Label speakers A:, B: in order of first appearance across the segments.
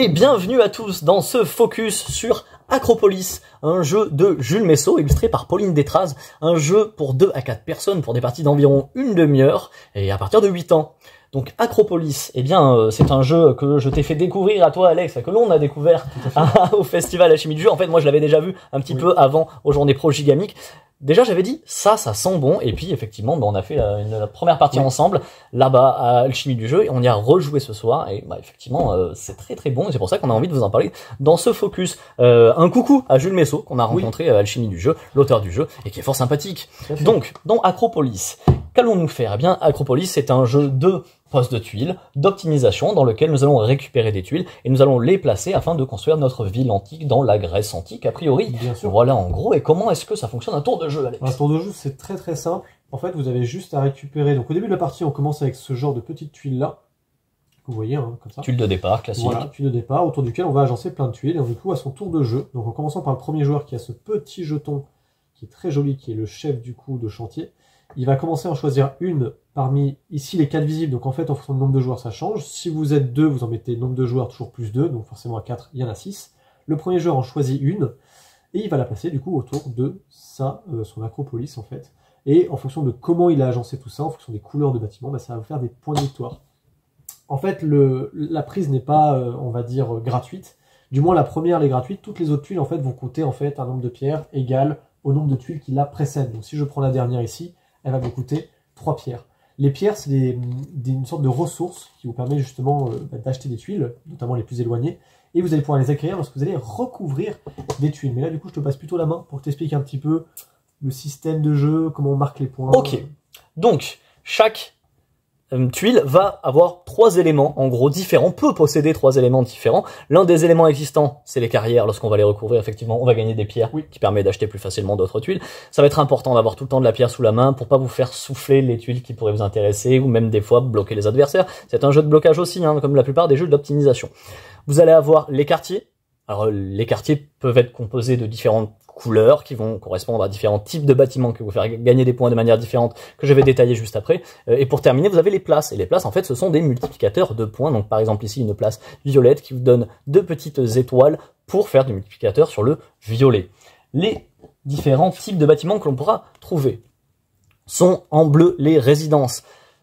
A: Et bienvenue à tous dans ce focus sur Acropolis, un jeu de Jules Messot illustré par Pauline Détraz, un jeu pour 2 à 4 personnes pour des parties d'environ une demi-heure et à partir de 8 ans. Donc Acropolis, eh bien c'est un jeu que je t'ai fait découvrir à toi Alex, que l'on a découvert au festival Alchimie du jeu. En fait moi je l'avais déjà vu un petit peu avant aux journées Pro Gigamic. Déjà j'avais dit ça sent bon, et puis effectivement on a fait la première partie ensemble là-bas à Alchimie du jeu et on y a rejoué ce soir et effectivement c'est très bon et c'est pour ça qu'on a envie de vous en parler dans ce focus. Un coucou à Jules Messot qu'on a rencontré à Alchimie du jeu, l'auteur du jeu, et qui est fort sympathique. Donc dans Acropolis, qu'allons-nous faire? Eh bien Acropolis c'est un jeu de poste de tuiles, d'optimisation, dans lequel nous allons récupérer des tuiles et nous allons les placer afin de construire notre ville antique dans la Grèce antique, a priori. Bien sûr. Voilà en gros. Et comment est-ce que ça fonctionne un tour de jeu, Alex?
B: Un tour de jeu, c'est très simple. En fait, vous avez juste à récupérer. Donc au début de la partie, on commence avec ce genre de petites tuiles là. Vous voyez, hein, comme ça.
A: Tuile de départ, classique.
B: Voilà, tuile de départ, autour duquel on va agencer plein de tuiles. Et du coup, à son tour de jeu, donc en commençant par le premier joueur qui a ce petit jeton qui est très joli, qui est le chef du coup de chantier, il va commencer à en choisir une parmi ici les 4 visibles. Donc en fait, en fonction du nombre de joueurs, ça change. Si vous êtes 2, vous en mettez nombre de joueurs toujours plus 2. Donc forcément à 4, il y en a 6. Le premier joueur en choisit une et il va la placer du coup autour de son Acropolis en fait. Et en fonction de comment il a agencé tout ça, en fonction des couleurs de bâtiment, ça va faire des points de victoire. En fait, la prise n'est pas, on va dire, gratuite. Du moins la première, elle est gratuite. Toutes les autres tuiles en fait vont coûter en fait un nombre de pierres égal au nombre de tuiles qui la précèdent. Donc si je prends la dernière ici, elle va me coûter 3 pierres. Les pierres, c'est une sorte de ressource qui vous permet justement d'acheter des tuiles, notamment les plus éloignées, et vous allez pouvoir les acquérir lorsque vous allez recouvrir des tuiles. Mais là, du coup, je te passe plutôt la main pour t'expliquer un petit peu le système de jeu, comment on marque les points.
A: Ok, donc chaque tuile va avoir 3 éléments en gros différents, peut posséder 3 éléments différents. L'un des éléments existants, c'est les carrières. Lorsqu'on va les recouvrir, effectivement, on va gagner des pierres, qui permet d'acheter plus facilement d'autres tuiles. Ça va être important d'avoir tout le temps de la pierre sous la main pour pas vous faire souffler les tuiles qui pourraient vous intéresser ou même des fois bloquer les adversaires. C'est un jeu de blocage aussi, hein, comme la plupart des jeux d'optimisation. Vous allez avoir les quartiers. Alors les quartiers peuvent être composés de différentes couleurs qui vont correspondre à différents types de bâtiments qui vont vous faire gagner des points de manière différente, que je vais détailler juste après. Et pour terminer, vous avez les places. Et les places, en fait, ce sont des multiplicateurs de points. Donc par exemple ici, une place violette qui vous donne 2 petites étoiles pour faire du multiplicateur sur le violet. Les différents types de bâtiments que l'on pourra trouver sont en bleu les résidences.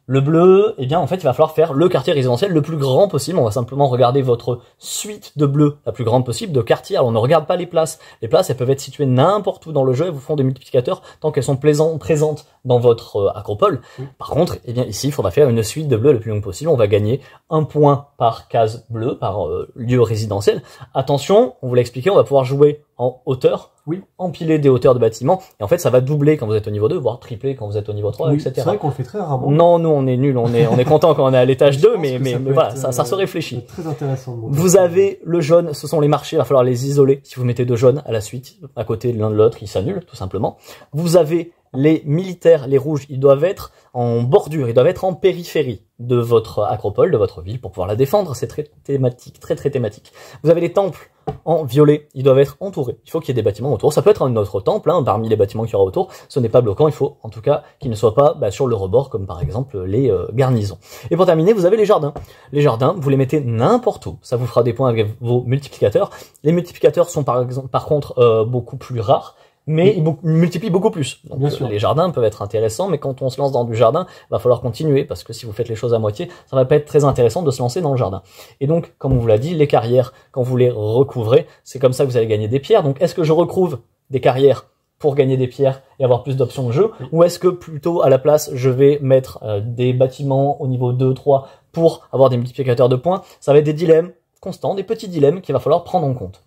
A: Le bleu, eh bien, en fait, il va falloir faire le quartier résidentiel le plus grand possible. On va simplement regarder votre suite de bleu la plus grande possible de quartiers. Alors, on ne regarde pas les places. Les places, elles peuvent être situées n'importe où dans le jeu et vous font des multiplicateurs tant qu'elles sont présentes dans votre acropole. Par contre, eh bien, ici, il faudra faire une suite de bleu le plus longue possible. On va gagner 1 point par case bleue, par lieu résidentiel. Attention, on vous l'a expliqué, on va pouvoir jouer en hauteur. Empiler des hauteurs de bâtiments, et en fait ça va doubler quand vous êtes au niveau 2, voire tripler quand vous êtes au niveau 3, etc.
B: C'est vrai qu'on le fait très rarement.
A: Non, nous on est nuls, on est content quand on est à l'étage 2, mais voilà, ça se réfléchit.
B: Très intéressant.
A: Vous avez le jaune, ce sont les marchés, il va falloir les isoler. Si vous mettez 2 jaunes à la suite, à côté de l'un de l'autre, ils s'annulent, tout simplement. Vous avez les militaires, les rouges, ils doivent être en bordure, ils doivent être en périphérie de votre acropole, de votre ville, pour pouvoir la défendre. C'est très thématique, très thématique. Vous avez les temples en violet, ils doivent être entourés. Il faut qu'il y ait des bâtiments autour. Ça peut être un autre temple, hein, parmi les bâtiments qu'il y aura autour. Ce n'est pas bloquant, il faut en tout cas qu'ils ne soient pas sur le rebord, comme par exemple les garnisons. Et pour terminer, vous avez les jardins. Les jardins, vous les mettez n'importe où. Ça vous fera des points avec vos multiplicateurs. Les multiplicateurs sont par contre beaucoup plus rares, mais ils multiplient beaucoup plus. Donc, les jardins peuvent être intéressants, mais quand on se lance dans du jardin, il va falloir continuer, parce que si vous faites les choses à moitié, ça va pas être très intéressant de se lancer dans le jardin. Et donc, comme on vous l'a dit, les carrières, quand vous les recouvrez, c'est comme ça que vous allez gagner des pierres. Donc, est-ce que je recouvre des carrières pour gagner des pierres et avoir plus d'options de jeu, ou est-ce que plutôt à la place, je vais mettre des bâtiments au niveau 2, 3 pour avoir des multiplicateurs de points? Ça va être des dilemmes constants, des petits dilemmes qu'il va falloir prendre en compte.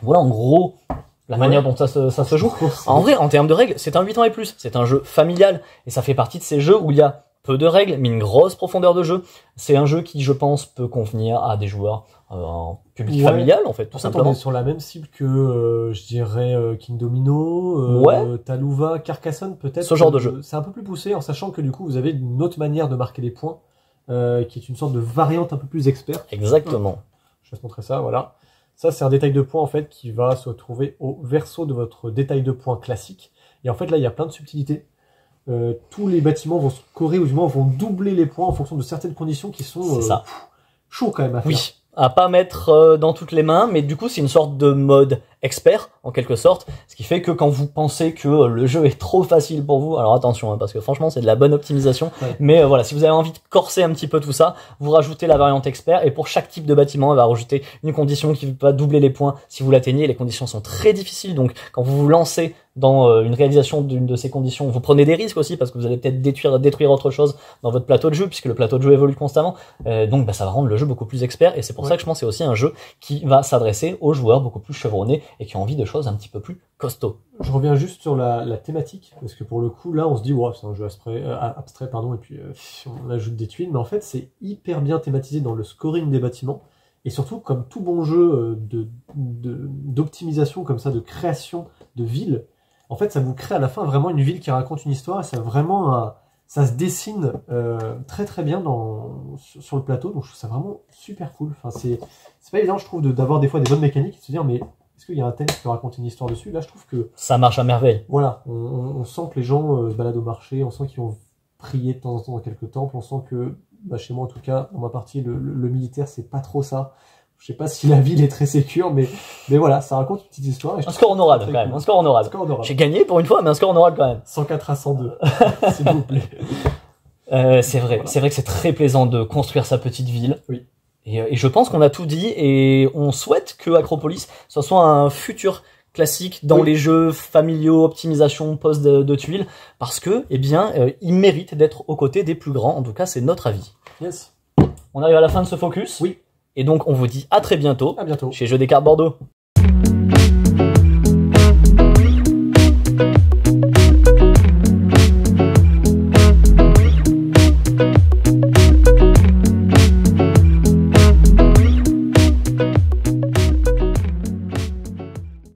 A: Voilà en gros la manière dont ça se joue. En vrai, en termes de règles, c'est un 8 ans et plus. C'est un jeu familial. Et ça fait partie de ces jeux où il y a peu de règles, mais une grosse profondeur de jeu. C'est un jeu qui, je pense, peut convenir à des joueurs en public familial, en fait, tout simplement.
B: On est sur la même cible que, je dirais, King Domino, Talouva, Carcassonne, peut-être.
A: Ce genre de jeu.
B: C'est un peu plus poussé, en sachant que, du coup, vous avez une autre manière de marquer les points, qui est une sorte de variante un peu plus experte.
A: Exactement.
B: Je vais te montrer ça, voilà. Ça, c'est un détail de points, en fait, qui va se trouver au verso de votre détail de points classique. Et en fait, là, il y a plein de subtilités. Tous les bâtiments vont scorer, ou du moins vont doubler les points en fonction de certaines conditions qui sont chauds quand même à faire.
A: Oui. à pas mettre dans toutes les mains, mais du coup c'est une sorte de mode expert en quelque sorte, ce qui fait que quand vous pensez que le jeu est trop facile pour vous, alors attention parce que franchement c'est de la bonne optimisation, mais voilà, si vous avez envie de corser un petit peu tout ça, vous rajoutez la variante expert et pour chaque type de bâtiment elle va rajouter une condition qui va doubler les points si vous l'atteignez. Les conditions sont très difficiles, donc quand vous vous lancez dans une réalisation d'une de ces conditions, vous prenez des risques aussi parce que vous allez peut-être détruire autre chose dans votre plateau de jeu puisque le plateau de jeu évolue constamment, donc ça va rendre le jeu beaucoup plus expert et c'est pour ça que je pense que c'est aussi un jeu qui va s'adresser aux joueurs beaucoup plus chevronnés et qui ont envie de choses un petit peu plus costauds.
B: Je reviens juste sur la thématique parce que pour le coup là on se dit ouais, c'est un jeu abstrait pardon, et puis on ajoute des tuiles, mais en fait c'est hyper bien thématisé dans le scoring des bâtiments et surtout comme tout bon jeu d'optimisation comme ça, de création de ville. En fait, ça vous crée à la fin vraiment une ville qui raconte une histoire et ça se dessine très très bien sur le plateau. Donc je trouve ça vraiment super cool. Enfin, c'est pas évident, je trouve, d'avoir des fois des bonnes mécaniques et de se dire mais est-ce qu'il y a un thème qui peut raconter une histoire dessus? Là, je trouve que
A: ça marche à merveille.
B: Voilà, on sent que les gens se baladent au marché, on sent qu'ils vont prier de temps en temps dans quelques temples, on sent que, chez moi en tout cas, dans ma partie, le militaire, c'est pas trop ça. Je sais pas si la ville est très sécure, mais voilà, ça raconte une petite histoire.
A: Un score honorable quand même, un score honorable. J'ai gagné pour une fois, mais un score honorable quand même.
B: 104 à 102, s'il vous plaît.
A: C'est vrai que c'est très plaisant de construire sa petite ville.
B: Oui.
A: Et je pense qu'on a tout dit et on souhaite que Acropolis soit un futur classique dans les jeux familiaux, optimisation, poste de tuiles, parce que, il mérite d'être aux côtés des plus grands. En tout cas, c'est notre avis.
B: Yes.
A: On arrive à la fin de ce focus.
B: Oui.
A: Et donc, on vous dit à très bientôt.
B: À bientôt.
A: Chez Jeux des Cartes Bordeaux.